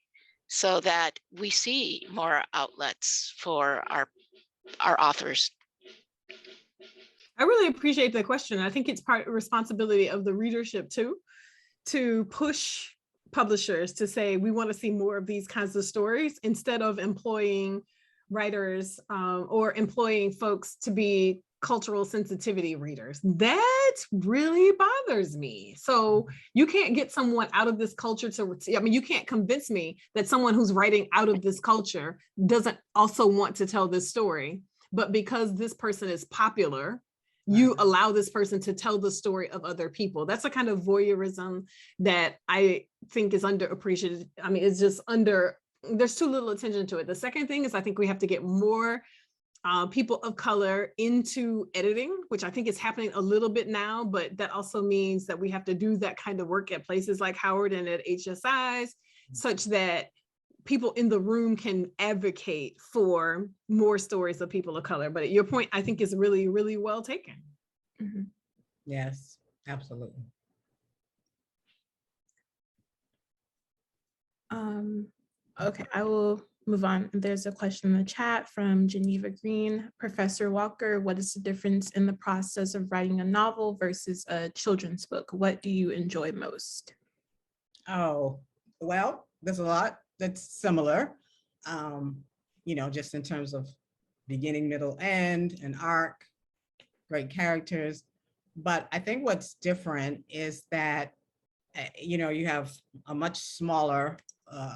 E: so that we see more outlets for our authors?
C: I really appreciate the question. I think it's part of the responsibility of the readership too, to push publishers to say, we want to see more of these kinds of stories, instead of employing writers or employing folks to be cultural sensitivity readers. That really bothers me. So you can't get someone out of this culture you can't convince me that someone who's writing out of this culture doesn't also want to tell this story. But because this person is popular, you allow this person to tell the story of other people. That's a kind of voyeurism that I think is underappreciated. I mean, it's just there's too little attention to it. The second thing is, I think we have to get more people of color into editing, which I think is happening a little bit now, but that also means that we have to do that kind of work at places like Howard and at HSIs, such that people in the room can advocate for more stories of people of color. But your point, I think, is really, really well taken.
D: Yes, absolutely.
B: Okay, I will move on. There's a question in the chat from Geneva Green. Professor Walker, what is the difference in the process of writing a novel versus a children's book? What do you enjoy most?
D: Oh, well, there's a lot that's similar, just in terms of beginning, middle, end, an arc, great characters. But I think what's different is that, you have a much smaller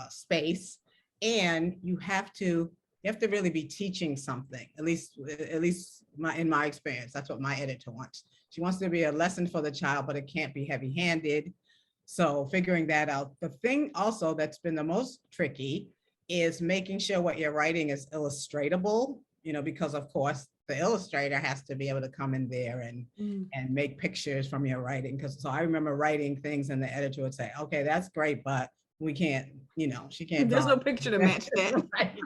D: space, and you have to really be teaching something, at least in my experience. That's what my editor wants. She wants to be a lesson for the child, but it can't be heavy-handed. So figuring that out. The thing also that's been the most tricky is making sure what you're writing is illustratable, because of course the illustrator has to be able to come in there and make pictures from your writing. So I remember writing things and the editor would say, okay, that's great, but we can't, she can't.
C: There's no picture to match that.
D: Right.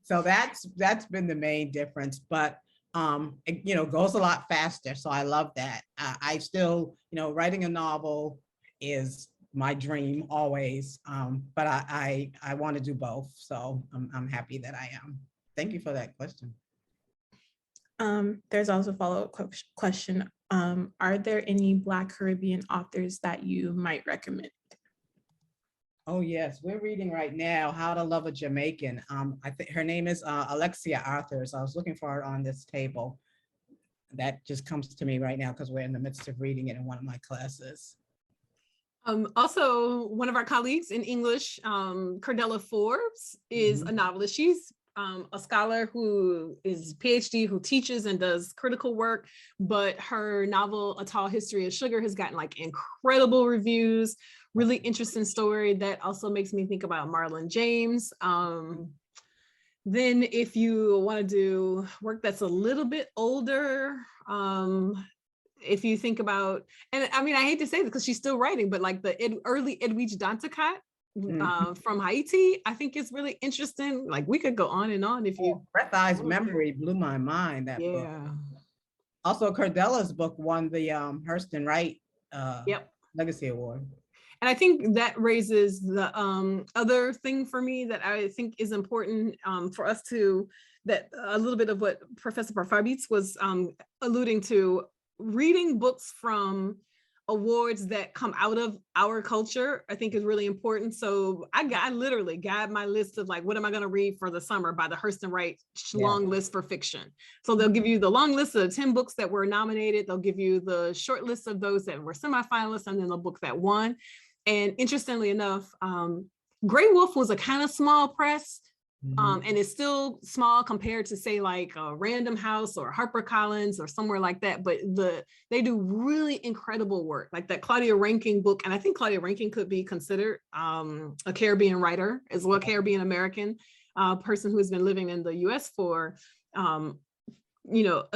D: So that's been the main difference, but it goes a lot faster. So I love that. I still, writing a novel is my dream always, but I want to do both. So I'm happy that I am. Thank you for that question.
B: There's also a follow-up question. Are there any Black Caribbean authors that you might recommend?
D: Oh yes, we're reading right now How to Love a Jamaican. I think her name is Alexia Arthur. So I was looking for her on this table. That just comes to me right now because we're in the midst of reading it in one of my classes.
C: Also, one of our colleagues in English, Cordella Forbes, is a novelist. She's a scholar who is PhD, who teaches and does critical work, but her novel, A Tall History of Sugar, has gotten like incredible reviews, really interesting story that also makes me think about Marlon James. Then if you want to do work that's a little bit older, if you think about, and I mean, I hate to say this because she's still writing, but like the early Edwidge Danticat from Haiti, I think is really interesting. Like we could go on and on if you.
D: Breath Eyes Memory blew my mind, that book. Also, Cordella's book won the Hurston Wright Legacy Award.
C: And I think that raises the other thing for me that I think is important for us to, that a little bit of what Professor Parfabits was alluding to, reading books from awards that come out of our culture, I think is really important. So I literally got my list of like, what am I going to read for the summer by the Hurston Wright long list for fiction. So they'll give you the long list of 10 books that were nominated. They'll give you the short list of those that were semifinalists and then the book that won. And interestingly enough, Grey Wolf was a kind of small press, and it's still small compared to say like a Random House or HarperCollins or somewhere like that. But they do really incredible work, like that Claudia Rankine book. And I think Claudia Rankine could be considered a Caribbean writer as well, Caribbean American person who has been living in the US for a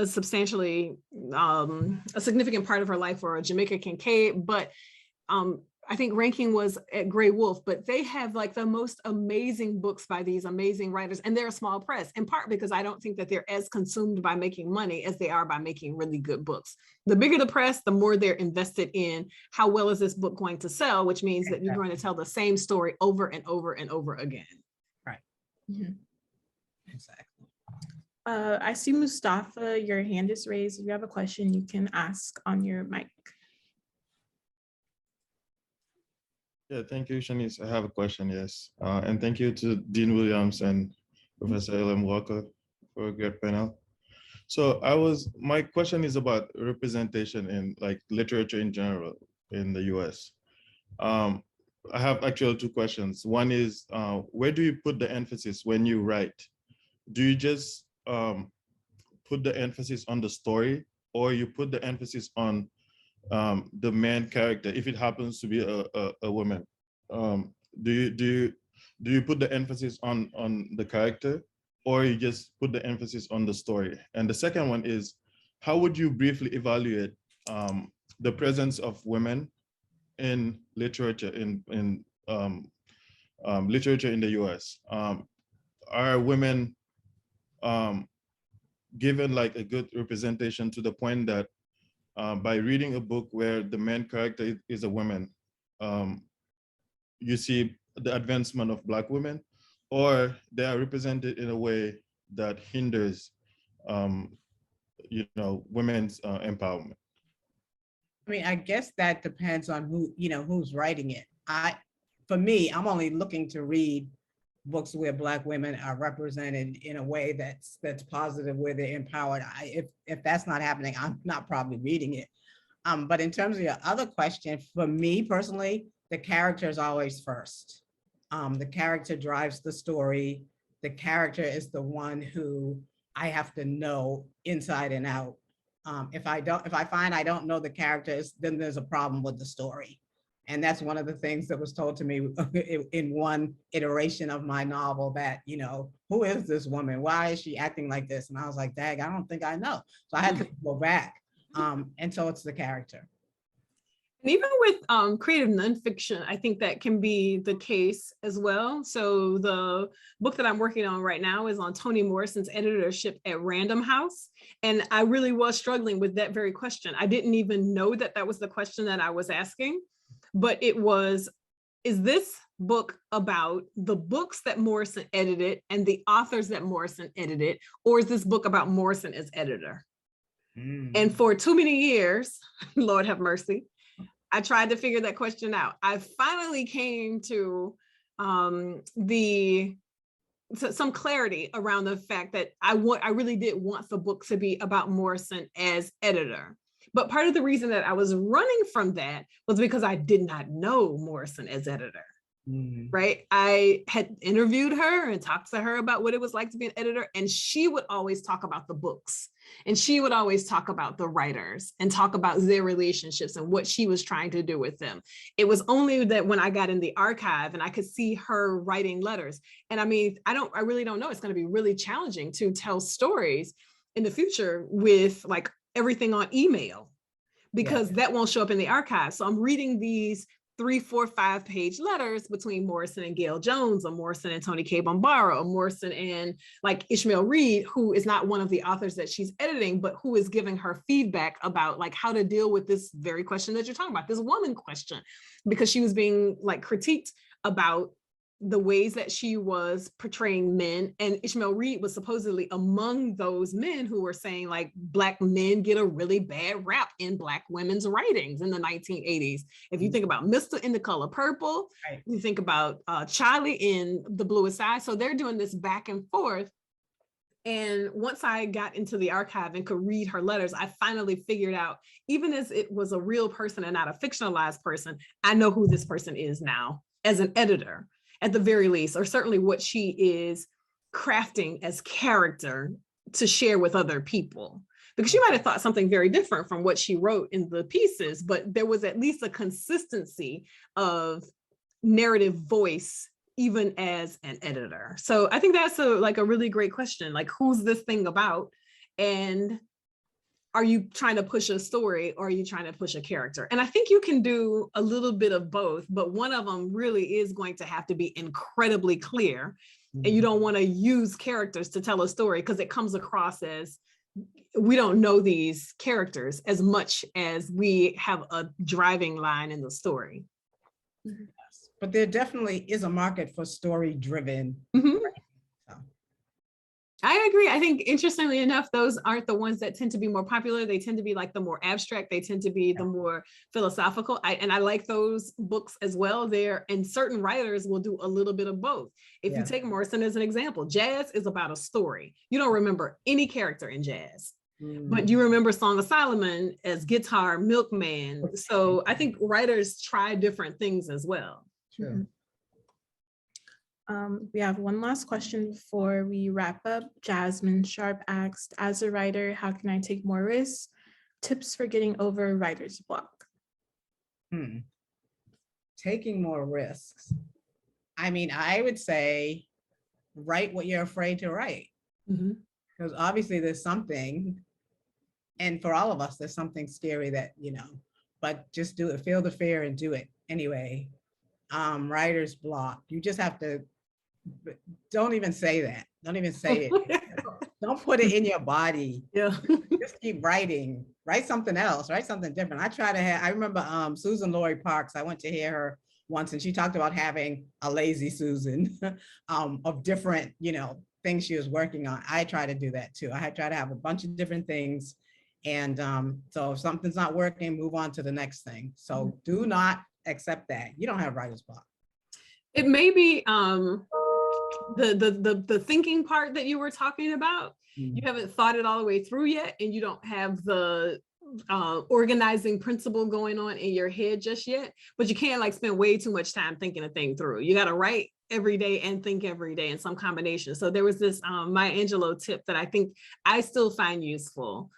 C: substantially, a significant part of her life, or a Jamaica Kincaid. But I think Rankine was at Grey Wolf, but they have like the most amazing books by these amazing writers, and they're a small press, in part because I don't think that they're as consumed by making money as they are by making really good books. The bigger the press, the more they're invested in how well is this book going to sell, which means that you're going to tell the same story over and over and over again.
D: Right. Exactly.
B: I see Mustafa, your hand is raised. If you have a question, you can ask on your mic.
F: Yeah, thank you, Chanice. I have a question, yes. And thank you to Dean Williams and Professor Elon Walker for a great panel. So my question is about representation in like literature in general in the US. I have actually two questions. One is, where do you put the emphasis when you write? Do you just put the emphasis on the story, or you put the emphasis on the main character if it happens to be a woman? Do you put the emphasis on the character, or you just put the emphasis on the story? And the second one is, how would you briefly evaluate the presence of women in literature in literature in the US? Are women given like a good representation to the point that by reading a book where the main character is a woman, you see the advancement of Black women, or they are represented in a way that hinders, women's empowerment?
D: I mean, I guess that depends on who's writing it. For me, I'm only looking to read books where Black women are represented in a way that's positive, where they're empowered. If that's not happening, I'm not probably reading it. But in terms of your other question, for me personally, the character is always first. The character drives the story. The character is the one who I have to know inside and out. If I find I don't know the characters, then there's a problem with the story. And that's one of the things that was told to me in one iteration of my novel, that, who is this woman? Why is she acting like this? And I was like, dang, I don't think I know. So I had to go back. And so it's the character.
C: And even with creative nonfiction, I think that can be the case as well. So the book that I'm working on right now is on Toni Morrison's editorship at Random House. And I really was struggling with that very question. I didn't even know that that was the question that I was asking, but it was, is this book about the books that Morrison edited and the authors that Morrison edited, or is this book about Morrison as editor? And for too many years, Lord have mercy, I tried to figure that question out. I finally came to some clarity around the fact that I really did want the book to be about Morrison as editor. But part of the reason that I was running from that was because I did not know Morrison as editor. Right? I had interviewed her and talked to her about what it was like to be an editor, and she would always talk about the books, and she would always talk about the writers and talk about their relationships and what she was trying to do with them. It was only that when I got in the archive and I could see her writing letters. And I mean, I really don't know. It's going to be really challenging to tell stories in the future with like everything on email, because that won't show up in the archive. So I'm reading these 3, 4, 5-page letters between Morrison and Gail Jones, or Morrison and Toni K. Bombara, or Morrison and like Ishmael Reed, who is not one of the authors that she's editing, but who is giving her feedback about like how to deal with this very question that you're talking about, this woman question, because she was being like critiqued about the ways that she was portraying men. And Ishmael Reed was supposedly among those men who were saying like Black men get a really bad rap in Black women's writings in the 1980s. If you think about Mr. in The Color Purple, you think about Charlie in The Bluest Eye. So they're doing this back and forth. And once I got into the archive and could read her letters, I finally figured out, even as it was a real person and not a fictionalized person, I know who this person is now as an editor, at the very least, or certainly what she is crafting as character to share with other people. Because she might have thought something very different from what she wrote in the pieces, but there was at least a consistency of narrative voice, even as an editor. So I think that's a really great question. Like, who's this thing about? And are you trying to push a story, or are you trying to push a character? And I think you can do a little bit of both, but one of them really is going to have to be incredibly clear. And you don't want to use characters to tell a story, because it comes across as we don't know these characters as much as we have a driving line in the story.
D: Yes. But there definitely is a market for story-driven.
C: I agree. I think, interestingly enough, those aren't the ones that tend to be more popular. They tend to be like the more abstract. They tend to be the more philosophical. And I like those books as well. And certain writers will do a little bit of both. If you take Morrison as an example, jazz is about a story. You don't remember any character in jazz, but you remember Song of Solomon as guitar milkman. So I think writers try different things as well.
D: True.
B: We have one last question before we wrap up. Jasmine Sharp asked, as a writer, how can I take more risks? Tips for getting over writer's block.
D: Taking more risks. I mean, I would say write what you're afraid to write. Because obviously there's something, and for all of us, there's something scary that, but just do it, feel the fear and do it anyway. Writer's block. You just have to, don't even say that. Don't even say it. Don't put it in your body. Just keep writing. Write something else. Write something different. I remember Susan Laurie Parks. I went to hear her once, and she talked about having a lazy Susan of different, things she was working on. I try to do that too. I try to have a bunch of different things. And so if something's not working, move on to the next thing. So do not accept that. You don't have writer's block.
C: It may be the thinking part that you were talking about. You haven't thought it all the way through yet, and you don't have the organizing principle going on in your head just yet, but you can't like spend way too much time thinking a thing through. You got to write every day and think every day in some combination. So there was this Maya Angelou tip that I think I still find useful.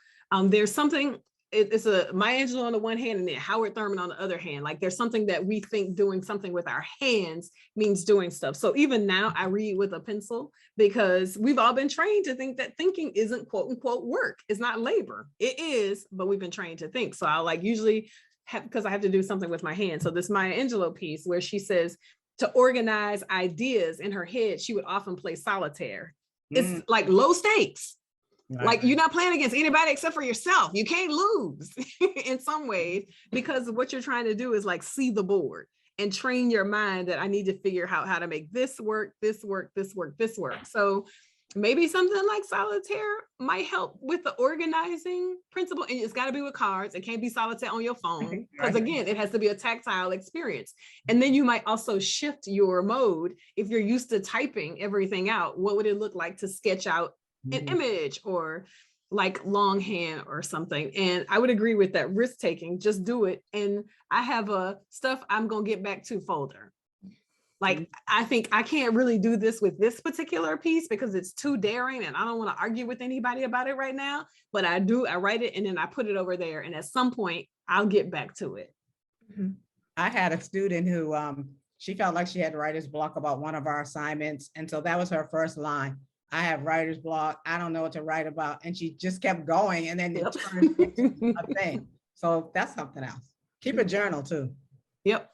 C: There's something, it's a Maya Angelou on the one hand and then Howard Thurman on the other hand. Like there's something that we think doing something with our hands means doing stuff. So even now I read with a pencil because we've all been trained to think that thinking isn't quote unquote work. It's not labor. It is, but we've been trained to think. So I'll like usually because I have to do something with my hands. So this Maya Angelou piece where she says to organize ideas in her head, she would often play solitaire. It's like low stakes. Right. Like you're not playing against anybody except for yourself. You can't lose in some ways because what you're trying to do is like see the board and train your mind that I need to figure out how to make this work, this work, this work, this work. So maybe something like solitaire might help with the organizing principle. And it's got to be with cards. It can't be solitaire on your phone because again, it has to be a tactile experience. And then you might also shift your mode. If you're used to typing everything out, what would it look like to sketch out an image or like longhand or something? And I would agree with that risk taking, just do it. And I have a stuff I'm going to get back to folder. Like, I think I can't really do this with this particular piece because it's too daring and I don't want to argue with anybody about it right now, but I write it and then I put it over there. And at some point I'll get back to it.
D: I had a student who, she felt like she had writer's block about one of our assignments. And so that was her first line. I have writer's block. I don't know what to write about. And she just kept going and then it turned into a thing. So that's something else. Keep a journal too.
C: Yep.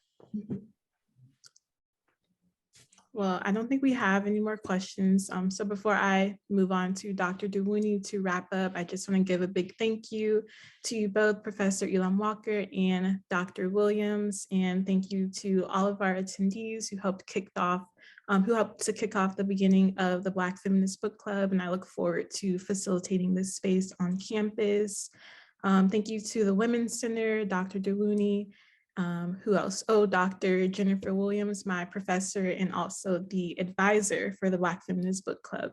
B: Well, I don't think we have any more questions. So before I move on to Dr. Dewuni to wrap up, I just want to give a big thank you to both Professor Elon Walker and Dr. Williams. And thank you to all of our attendees who helped to kick off the beginning of the Black Feminist Book Club. And I look forward to facilitating this space on campus. Thank you to the Women's Center, Dr. Dewuni. Who else? Oh, Dr. Jennifer Williams, my professor, and also the advisor for the Black Feminist Book Club.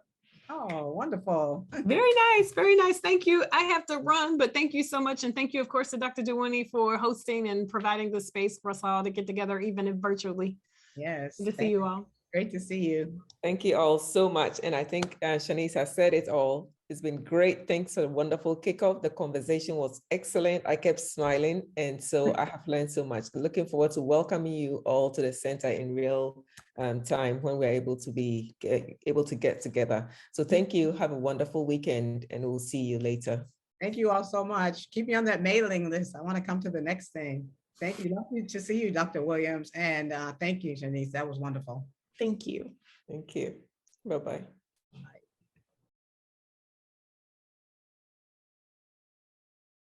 D: Oh, wonderful.
C: Very nice. Very nice. Thank you. I have to run, but thank you so much. And thank you, of course, to Dr. Dewuni for hosting and providing the space for us all to get together, even if virtually.
D: Yes.
C: Good to see you all.
D: Great to see you.
A: Thank you all so much. And I think Chanice has said it all. It's been great. Thanks for the wonderful kickoff. The conversation was excellent. I kept smiling. And so I have learned so much. Looking forward to welcoming you all to the center in real time when we're able to get together. So thank you. Have a wonderful weekend and we'll see you later.
D: Thank you all so much. Keep me on that mailing list. I want to come to the next thing. Thank you. Lovely to see you, Dr. Williams. And thank you, Chanice. That was wonderful.
B: Thank you.
A: Thank you. Bye-bye.